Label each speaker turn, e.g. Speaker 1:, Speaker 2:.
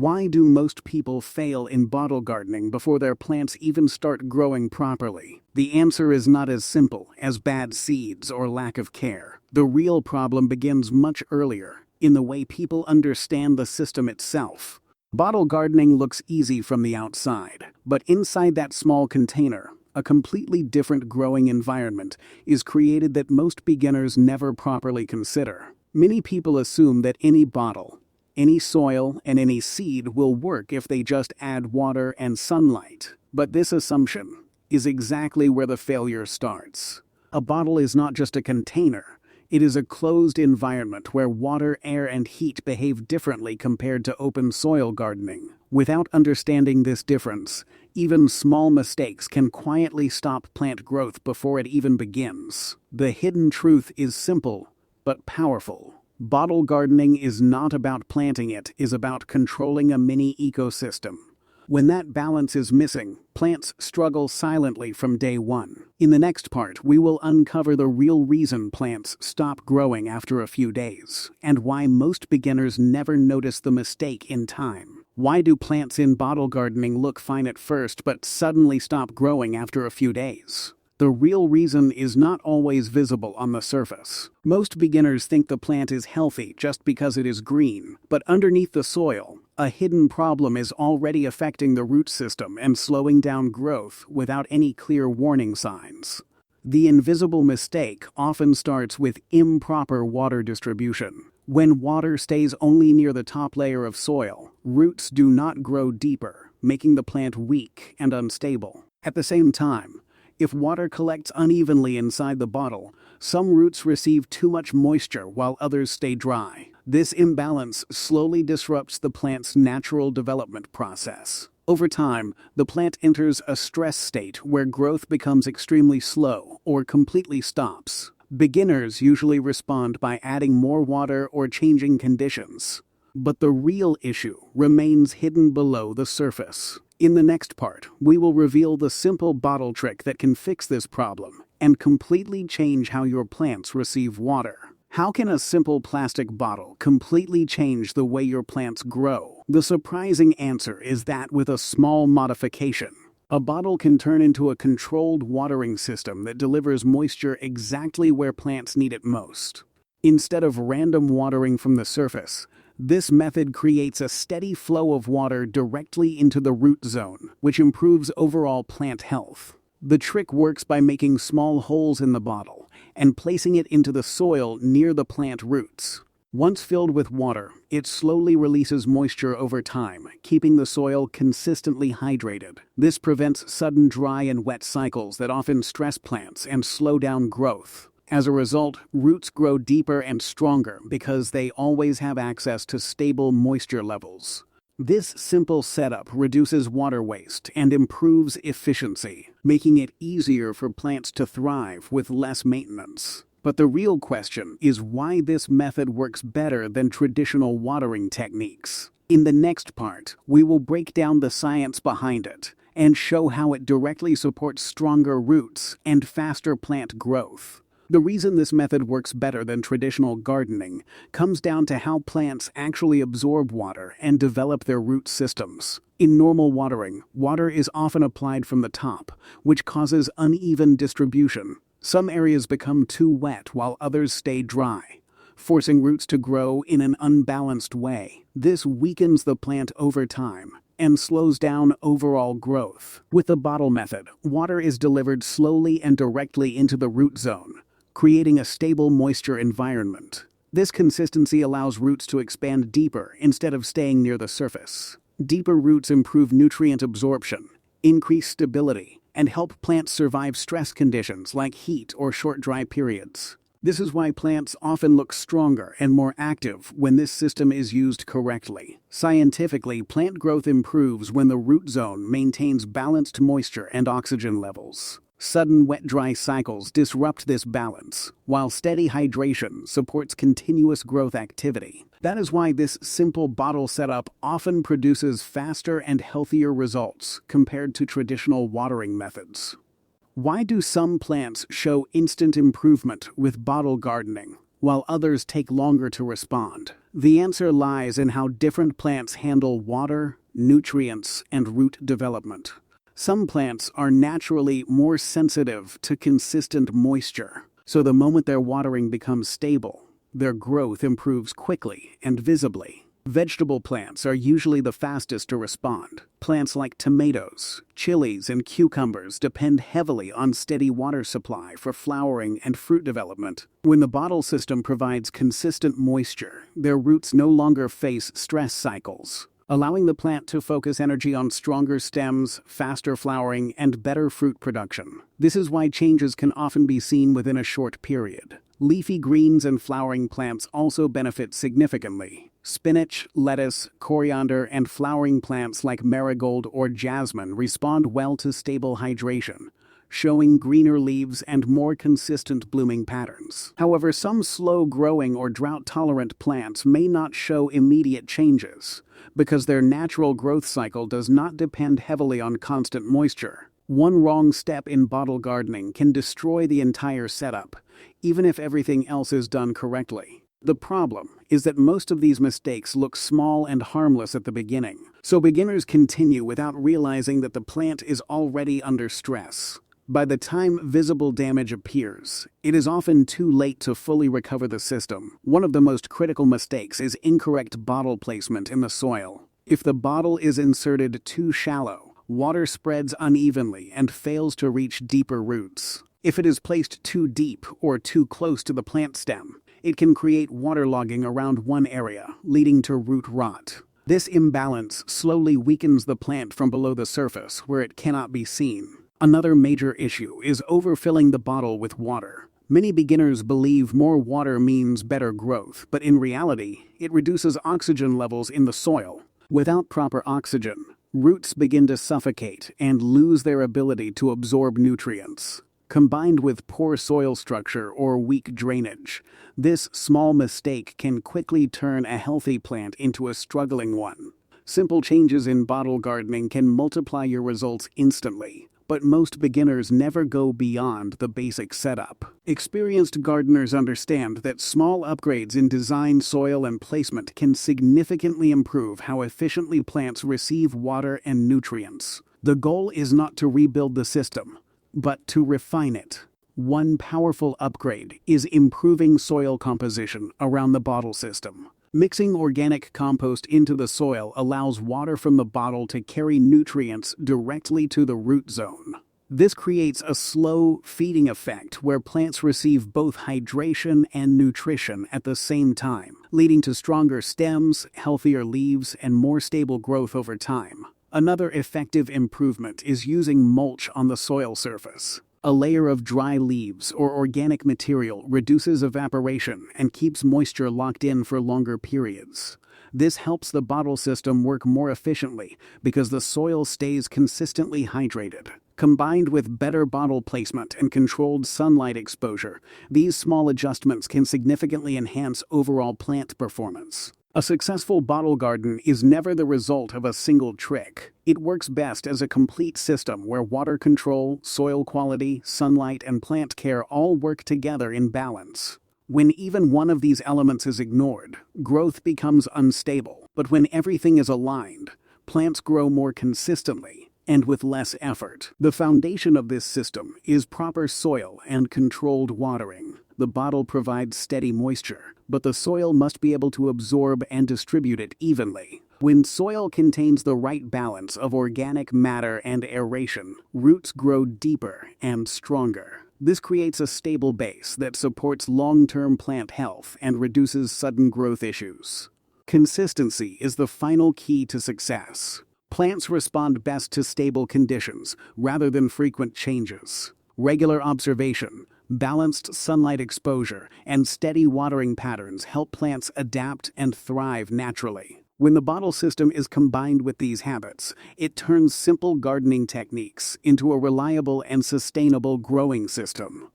Speaker 1: Why do most people fail in bottle gardening before their plants even start growing properly? The answer is not as simple as bad seeds or lack of care. The real problem begins much earlier, in the way people understand the system itself. Bottle gardening looks easy from the outside, but inside that small container, a completely different growing environment is created that most beginners never properly consider. Many people assume that any bottle, any soil, and any seed will work if they just add water and sunlight. But this assumption is exactly where the failure starts. A bottle is not just a container. It is a closed environment where water, air, and heat behave differently compared to open soil gardening. Without understanding this difference, even small mistakes can quietly stop plant growth before it even begins. The hidden truth is simple, but powerful. Bottle gardening is not about planting, it is about controlling a mini ecosystem. When that balance is missing, plants struggle silently from day one. In the next part, we will uncover the real reason plants stop growing after a few days, and why most beginners never notice the mistake in time. Why do plants in bottle gardening look fine at first but suddenly stop growing after a few days? The real reason is not always visible on the surface. Most beginners think the plant is healthy just because it is green, but underneath the soil, a hidden problem is already affecting the root system and slowing down growth without any clear warning signs. The invisible mistake often starts with improper water distribution. When water stays only near the top layer of soil, roots do not grow deeper, making the plant weak and unstable. At the same time, if water collects unevenly inside the bottle, some roots receive too much moisture while others stay dry. This imbalance slowly disrupts the plant's natural development process. Over time, the plant enters a stress state where growth becomes extremely slow or completely stops. Beginners usually respond by adding more water or changing conditions. But the real issue remains hidden below the surface. In the next part, we will reveal the simple bottle trick that can fix this problem and completely change how your plants receive water. How can a simple plastic bottle completely change the way your plants grow? The surprising answer is that with a small modification, a bottle can turn into a controlled watering system that delivers moisture exactly where plants need it most. Instead of random watering from the surface, this method creates a steady flow of water directly into the root zone, which improves overall plant health. The trick works by making small holes in the bottle and placing it into the soil near the plant roots. Once filled with water, it slowly releases moisture over time, keeping the soil consistently hydrated. This prevents sudden dry and wet cycles that often stress plants and slow down growth. As a result, roots grow deeper and stronger because they always have access to stable moisture levels. This simple setup reduces water waste and improves efficiency, making it easier for plants to thrive with less maintenance. But the real question is why this method works better than traditional watering techniques. In the next part, we will break down the science behind it and show how it directly supports stronger roots and faster plant growth. The reason this method works better than traditional gardening comes down to how plants actually absorb water and develop their root systems. In normal watering, water is often applied from the top, which causes uneven distribution. Some areas become too wet while others stay dry, forcing roots to grow in an unbalanced way. This weakens the plant over time and slows down overall growth. With the bottle method, water is delivered slowly and directly into the root zone, creating a stable moisture environment. This consistency allows roots to expand deeper instead of staying near the surface. Deeper roots improve nutrient absorption, increase stability, and help plants survive stress conditions like heat or short dry periods. This is why plants often look stronger and more active when this system is used correctly. Scientifically, plant growth improves when the root zone maintains balanced moisture and oxygen levels. Sudden wet-dry cycles disrupt this balance, while steady hydration supports continuous growth activity. That is why this simple bottle setup often produces faster and healthier results compared to traditional watering methods. Why do some plants show instant improvement with bottle gardening, while others take longer to respond. The answer lies in how different plants handle water, nutrients, and root development. Some plants are naturally more sensitive to consistent moisture, so the moment their watering becomes stable, their growth improves quickly and visibly. Vegetable plants are usually the fastest to respond. Plants like tomatoes, chilies, and cucumbers depend heavily on steady water supply for flowering and fruit development. When the bottle system provides consistent moisture, their roots no longer face stress cycles, allowing the plant to focus energy on stronger stems, faster flowering, and better fruit production. This is why changes can often be seen within a short period. Leafy greens and flowering plants also benefit significantly. Spinach, lettuce, coriander, and flowering plants like marigold or jasmine respond well to stable hydration, showing greener leaves and more consistent blooming patterns. However, some slow-growing or drought-tolerant plants may not show immediate changes, because their natural growth cycle does not depend heavily on constant moisture. One wrong step in bottle gardening can destroy the entire setup, even if everything else is done correctly. The problem is that most of these mistakes look small and harmless at the beginning, so beginners continue without realizing that the plant is already under stress. By the time visible damage appears, it is often too late to fully recover the system. One of the most critical mistakes is incorrect bottle placement in the soil. If the bottle is inserted too shallow, water spreads unevenly and fails to reach deeper roots. If it is placed too deep or too close to the plant stem, it can create waterlogging around one area, leading to root rot. This imbalance slowly weakens the plant from below the surface, where it cannot be seen. Another major issue is overfilling the bottle with water. Many beginners believe more water means better growth, but in reality, it reduces oxygen levels in the soil. Without proper oxygen, roots begin to suffocate and lose their ability to absorb nutrients. Combined with poor soil structure or weak drainage, this small mistake can quickly turn a healthy plant into a struggling one. Simple changes in bottle gardening can multiply your results instantly, but most beginners never go beyond the basic setup. Experienced gardeners understand that small upgrades in design, soil, and placement can significantly improve how efficiently plants receive water and nutrients. The goal is not to rebuild the system, but to refine it. One powerful upgrade is improving soil composition around the bottle system. Mixing organic compost into the soil allows water from the bottle to carry nutrients directly to the root zone. This creates a slow feeding effect where plants receive both hydration and nutrition at the same time, leading to stronger stems, healthier leaves, and more stable growth over time. Another effective improvement is using mulch on the soil surface. A layer of dry leaves or organic material reduces evaporation and keeps moisture locked in for longer periods. This helps the bottle system work more efficiently because the soil stays consistently hydrated. Combined with better bottle placement and controlled sunlight exposure, these small adjustments can significantly enhance overall plant performance. A successful bottle garden is never the result of a single trick. It works best as a complete system where water control, soil quality, sunlight, and plant care all work together in balance. When even one of these elements is ignored, growth becomes unstable. But when everything is aligned, plants grow more consistently and with less effort. The foundation of this system is proper soil and controlled watering. The bottle provides steady moisture, but the soil must be able to absorb and distribute it evenly. When soil contains the right balance of organic matter and aeration, roots grow deeper and stronger. This creates a stable base that supports long-term plant health and reduces sudden growth issues. Consistency is the final key to success. Plants respond best to stable conditions rather than frequent changes. Regular observation, balanced sunlight exposure, and steady watering patterns help plants adapt and thrive naturally. When the bottle system is combined with these habits, it turns simple gardening techniques into a reliable and sustainable growing system.